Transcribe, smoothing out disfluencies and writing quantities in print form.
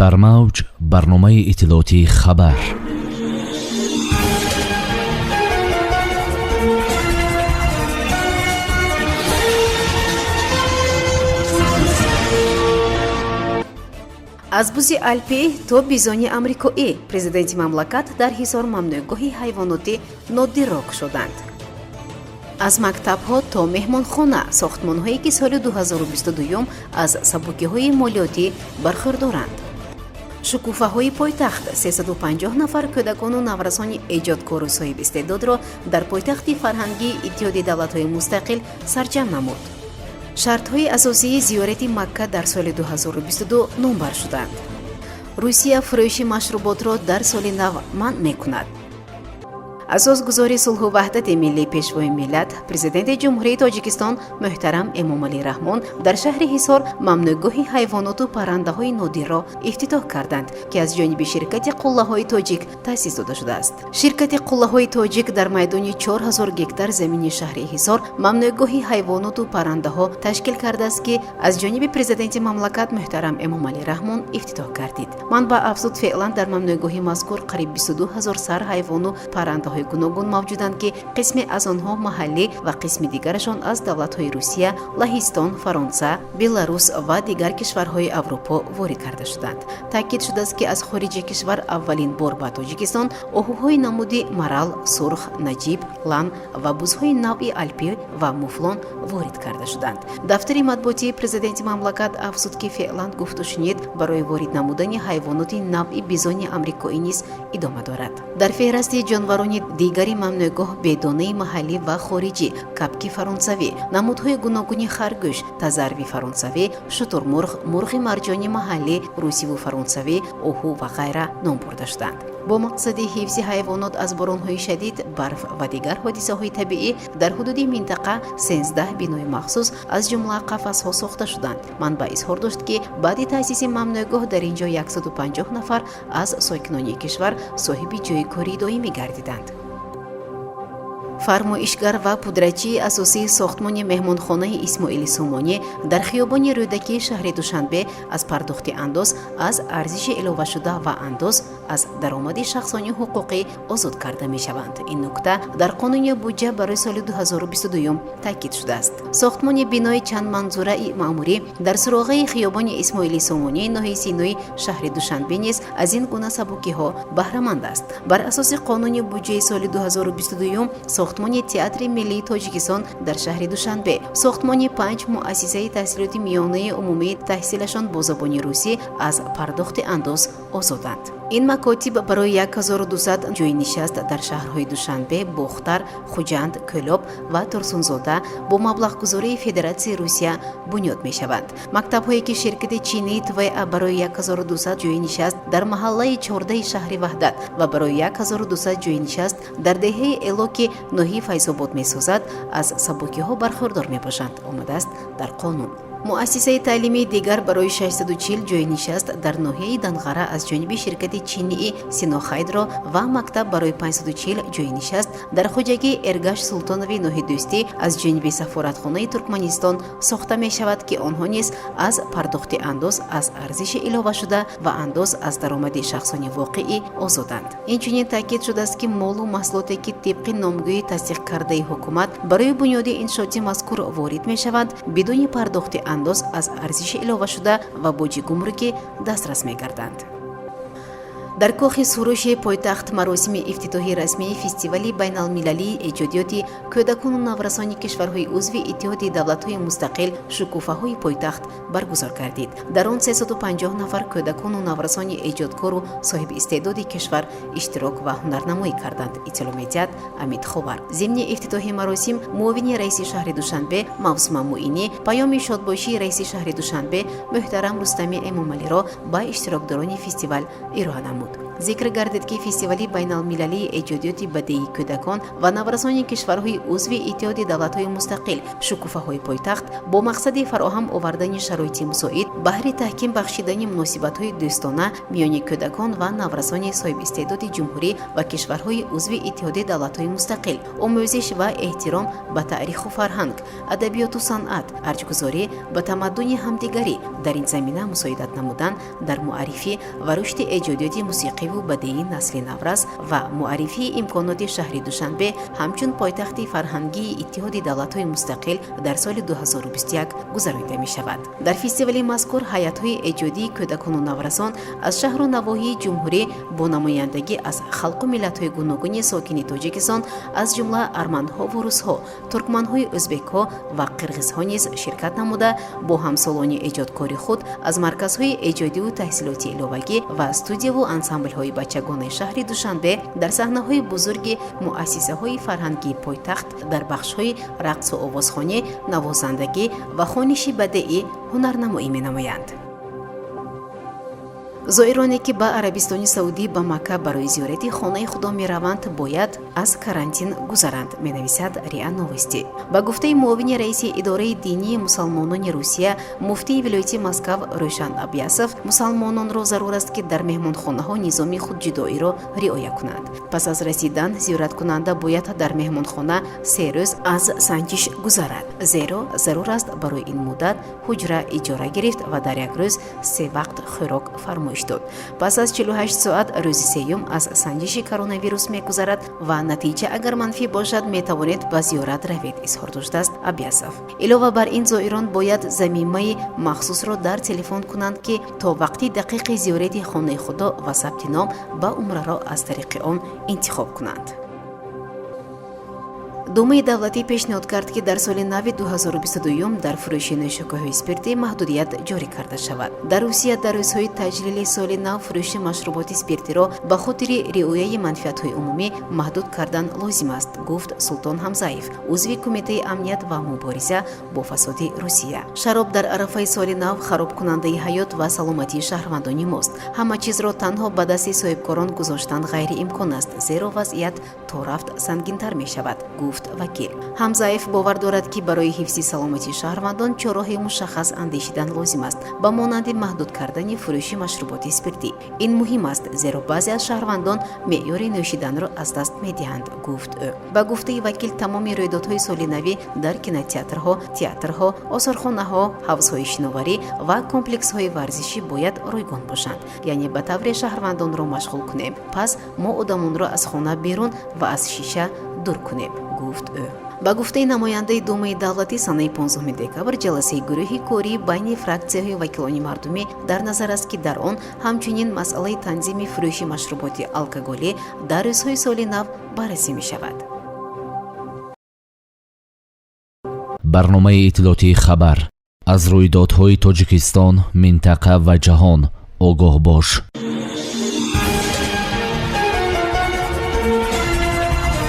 дар мавҷ барномаи иттилоотии хабар. аз бузи алпӣ то бизони амрикоӣ президенти мамлакат дар ҳизор мамнӯъгоҳи ҳайвоноти нодирро кушоданд. аз мактабҳо то меҳмонхона сохтмонҳое ки соли 2022 аз сабукиҳои молиётӣ бархурдоранд. шукуфаҳои пойтахт 350 нафар кӯдакону наврасони эҷодкору соҳибистеъдодро дар пойтахти фарҳангии иттиҳоди давлатҳои мустақил сарҷам намуд. шартҳои асосии зиёрати Макка дар соли 2022 номбар шуданд. Русия фурӯши машруботро дар соли нав манъ мекунад. асосгузори сулҳу ваҳдати миллии пешвои миллат президенти ҷумҳурии Тоҷикистон муҳтарам Эмомалӣ Раҳмон дар шаҳри Ҳисор мамнӯъгоҳи ҳайвоноту паррандаҳои нодирро ифтитоҳ карданд, ки аз ҷониби ширкати қуллаҳои тоҷик таъсис дода шудааст. ширкати қуллаҳои тоҷик дар майдони 4000 гектар замини шаҳри Ҳисор мамнӯъгоҳи ҳайвоноту паррандаҳо ташкил кардааст, ки аз ҷониби президенти мамлакат муҳтарам Эмомалӣ Раҳмон ифтитоҳ гардид. манбаъ афзуд, феълан дар мамнӯъгоҳи мазкур қариб 22 000 сар ҳайвону паррандаҳои гуногун мавҷуданд, ки қисме аз онҳо маҳаллӣ ва қисми дигарашон аз давлатҳои Русия, Лаҳистон, Фаронса, Беларус ва дигар кишварҳои Аврупо ворид карда шуданд. таъкид шудааст, ки аз хориҷи кишвар аввалин бор ба Тоҷикистон оҳуҳои намуди марал, сурх, наҷиб, лан ва бузҳои навъи алпӣ ва муфлон ворид карда шуданд. дафтари матбуотии президенти мамлакат афзуд, ки феълан гуфту шунид барои ворид намудани ҳайвоноти навъи бизони амрикоӣ низ идома дорад. дар феҳрасти ҷонварони дигари мамнӯъгоҳ бедонаи маҳаллӣ ва хориҷӣ, капки фаронсавӣ, намудҳои гуногуни харгӯш, тазарви фаронсавӣ, шутурмурғ, мурғи марҷони маҳаллӣ, русиву фаронсавӣ, оҳу ва ғайра ном бурда шуданд. бо мақсади ҳифзи ҳайвонот аз боронҳои шадид, барф ва дигар ҳодисаҳои табиӣ дар ҳудуди минтақа 13 бинои махсус аз ҷумла қафасҳо сохта шуданд. манбаъ изҳор дошт, ки баъди таъсиси мамнӯъгоҳ дар ин ҷо 150 нафар аз сокинони кишвар соҳиби ҷойи кори доимӣ гардиданд. фармоишгар ва пудрачии асосии сохтмони меҳмонхонаи Исмоили Сомонӣ дар хиёбони Рӯдакии шаҳри Душанбе аз пардохти андоз, аз арзиши иловашуда ва андоз, аз даромади шахсони ҳуқуқӣ озод карда мешаванд. ин нукта дар қонуни буҷа барои соли 2022 таъкид шудааст. сохтмони бинои чандманзураи маъмурӣ дар суроғаи хиёбони Исмоили Сомонӣ ноҳияи Синои шаҳри Душанбе низ аз ин гуна сабукиҳо баҳраманд аст. бар асоси қонуни буҷаи соли 2022 сохтмони Театри миллии Тоҷикистон дар шаҳри Душанбе, сохтмони 5 муассисаи таҳсилоти миёнаи умумии таҳсилашон бо забони русӣ аз пардохти андоз озоданд. ин макотиб барои 1200 ҷойи нишаст дар шаҳрҳои Душанбе, Бохтар, Хуҷанд, Кӯлоб ва Турсунзода бо маблағгузории Федератсияи Русия бунёд мешаванд. мактабҳое ки ширкати чинии ТВА барои 1200 ҷойи нишаст дар маҳаллаи 14 шаҳри Ваҳдат ва барои 1200 ҷойи нишаст дар деҳаи Эло, ки ноҳияи Файзобод месозад, аз сабукиҳо бархурдор мебошанд, омадааст дар қонун. муассисаи таълимии дигар барои 640 ҷойи нишаст дар ноҳияи Данғара аз ҷониби ширкати чинии Синохайдро ва мактаб барои 540 ҷойи нишаст дар хоҷагии Эргаш Султонови ноҳияи Дӯстӣ аз ҷониби Сафоратхонаи Туркманистон сохта мешавад, ки онҳо низ аз пардохти андоз, аз арзиши иловашуда ва андоз аз даромади шахсони воқеӣ озоданд. инчунин таъкид шудааст, ки молу маҳсулоте, ки тибқи номгӯи тасдиқкардаи ҳукумат барои бунёди иншооти мазкур ворид мешаванд, бидуни пардохти андоз аз арзиши иловашуда ва боҷи гумрукӣ дастрас мегарданд. дар кохи сурӯши пойтахт маросими ифтитоҳи расмии фестивали байналмилалии эҷодиёти кӯдакону наврасони кишварҳои узви иттиҳоди давлатҳои мустақил шукуфаҳои пойтахт баргузор гардид. дар он 350 нафар кӯдакону наврасони эҷодкору соҳиби истеъдоди кишвар иштирок ва ҳунарнамоӣ карданд. иттилоъ медиҳад Амид Ховар. зимни ифтитоҳи маросим муовини раиси шаҳри Душанбе Мавсума Муинӣ паёми шодбошии раиси шаҳри Душанбе муҳтарам Рустами Эмомалиро ба иштирокдорони фестивал ироа намуд. намуд. зикр гардид ки фестивали байналмилалии эҷодиёти бадеии кӯдакон ва наврасони кишварҳои узви иттиҳоди давлатҳои мустақил шукуфаҳои пойтахт бо мақсади фароҳам овардани шароити мусоид баҳри таҳким бахшидани муносибатҳои дӯстона миёни кӯдакон ва наврасони соҳибистеъдоди ҷумҳурӣ ва кишварҳои узви иттиҳоди давлатҳои мустақил, омӯзиш ва эҳтиром ба таъриху фарҳанг, адабиёту санъат, арҷгузорӣ ба тамаддуни ҳамдигарӣ дар ин замина мусоидат намудан дар муаррифӣ ва рушди эҷодиёти мусиқиву бадеии насли наврас ва муаррифии имконоти шаҳри Душанбе ҳамчун пойтахти фарҳангии иттиҳоди давлатҳои мустақил дар соли 2021 гузаронида мешавад. дар фестивали мазкур ҳайатҳои эҷодии кӯдакону наврасон аз шаҳру навоҳии ҷумҳурӣ бо намояндагӣ аз халқу миллатҳои гуногуни сокини Тоҷикистон аз ҷумла арманҳову русҳо, туркманҳои ӯзбекҳо ва қирғизҳо низ ширкат намуда бо ҳамсолони эҷодкори худ аз марказҳои эҷодиву таҳсилоти иловагӣ ва студияву ансамблҳои бачагонаи шаҳри Душанбе дар саҳнаҳои бузурги муассисаҳои фарҳангии пойтахт дар бахшҳои рақсу овозхонӣ, навозандагӣ ва хониши бадеӣ ҳунарнамоӣ менамоянд. зоироне ки ба Арабистони Саудӣ ба Макка барои зиёрати хонаи Худо мераванд, бояд аз карантин гузаранд, менависад РИА Новости. ба гуфтаи муовини раиси идораи динии мусалмонони Русия, муфтии вилояти Москав Рӯшан Абиясов, мусалмононро зарур аст ки дар меҳмонхонаҳо низоми худҷудоиро риоя кунанд. пас аз расидан зиёраткунанда бояд дар меҳмонхона 3 рӯз аз санҷиш гузарад, зеро зарур аст барои ин муддат ҳуҷра иҷора гирифт ва дар як рӯз 3 вақт хӯрок фармоиш дод. пас аз 48 соат рӯзи сеюм аз санҷиши коронавирус мегузарад ва натиҷа агар манфӣ бошад метавонед ба зиёрат равед, изҳор доштааст Абиясов. илова бар ин зоирон бояд замимаи махсусро дар телефон кунанд ки то вақти дақиқи зиёрати хонаи Худо ва сабти ном ба умраро аз тариқи он интихоб кунанд. Думаи давлатӣ пешниҳод кард ки дар соли нави 2022 дар фурӯши нӯшокиҳои спиртӣ маҳдудият ҷорӣ карда шавад. дар Русия дар рӯзҳои таҷлили соли нав фурӯши машруботи спиртиро ба хотири риояи манфиатҳои умумӣ маҳдуд кардан лозим аст, гуфт Султон Ҳамзаев, узви Кумитаи амният ва мубориза бо фасоди Русия. шароб дар арафаи соли нав харобкунандаи ҳаёт ва саломатии шаҳрвандони мост. ҳама чизро танҳо ба дасти соҳибкорон гузоштан ғайриимкон аст, зеро вазъият то рафт сангинтар мешавад, гуфт вакил. Ҳамзаев бовар дорад ки барои ҳифзи саломатии шаҳрвандон чораҳои мушаххас андешидан лозим аст, ба монанди маҳдуд кардани фурӯши машруботи спиртӣ. ин муҳим аст, зеро баъзе аз шаҳрвандон меъёри нӯшиданро аз даст медиҳанд, гуфт ӯ. ба гуфтаи вакил тамоми рӯйдодҳои солинавӣ дар кинотеатрҳо, театрҳо, осорхонаҳо, ҳавзҳои шиноварӣ ва комплексҳои варзишӣ бояд ройгон бошанд, яъне ба тавре шаҳрвандонро машғул кунем, пас мо одамонро аз хона берун ва аз шиша дур кунем, гуфт ӯ. ба гуфтаи намояндаи Думаи давлатӣ санаи 15 декабр ҷаласаи гурӯҳи кории байни фраксияҳои вакилони мардумӣ дар назар аст ки дар он ҳамчунин масъалаи танзими фурӯши машруботи алкоголӣ дар рӯзҳои соли нав баррасӣ мешавад. барномаи иттилоотии хабар аз рӯйдодҳои Тоҷикистон, минтақа ва ҷаҳон огоҳ бош.